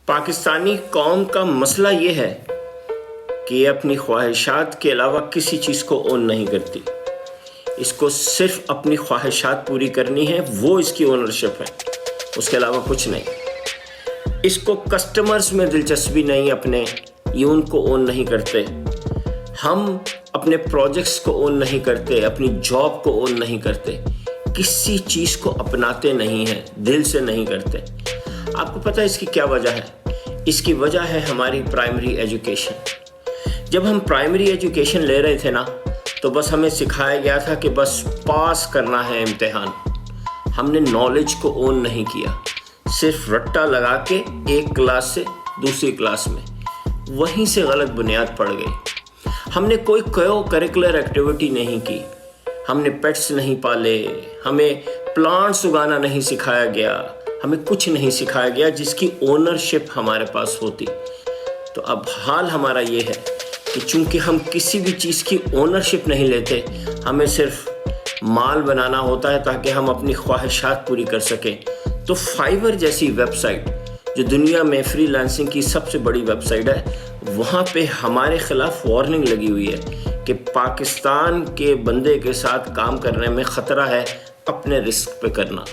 پاکستانی قوم کا مسئلہ یہ ہے کہ یہ اپنی خواہشات کے علاوہ کسی چیز کو اون نہیں کرتی. اس کو صرف اپنی خواہشات پوری کرنی ہے، وہ اس کی اونرشپ ہے، اس کے علاوہ کچھ نہیں. اس کو کسٹمرز میں دلچسپی نہیں، اپنے یون کو اون نہیں کرتے. ہم اپنے پروجیکٹس کو اون نہیں کرتے، اپنی جاب کو اون نہیں کرتے، کسی چیز کو اپناتے نہیں ہیں، دل سے نہیں کرتے. آپ کو پتہ ہے اس کی کیا وجہ ہے؟ اس کی وجہ ہے ہماری پرائمری ایجوکیشن. جب ہم پرائمری ایجوکیشن لے رہے تھے نا، تو بس ہمیں سکھایا گیا تھا کہ بس پاس کرنا ہے امتحان. ہم نے نالج کو اون نہیں کیا، صرف رٹا لگا کے ایک کلاس سے دوسری کلاس میں، وہیں سے غلط بنیاد پڑ گئی. ہم نے کوئی کریکولر ایکٹیویٹی نہیں کی، ہم نے پیٹس نہیں پالے، ہمیں پلانٹس اگانا نہیں سکھایا گیا، ہمیں کچھ نہیں سکھایا گیا جس کی اونرشپ ہمارے پاس ہوتی. تو اب حال ہمارا یہ ہے کہ چونکہ ہم کسی بھی چیز کی اونرشپ نہیں لیتے، ہمیں صرف مال بنانا ہوتا ہے تاکہ ہم اپنی خواہشات پوری کر سکیں. تو فائیور جیسی ویب سائٹ جو دنیا میں فری لانسنگ کی سب سے بڑی ویب سائٹ ہے، وہاں پہ ہمارے خلاف وارننگ لگی ہوئی ہے کہ پاکستان کے بندے کے ساتھ کام کرنے میں خطرہ ہے، اپنے رسک پہ کرنا.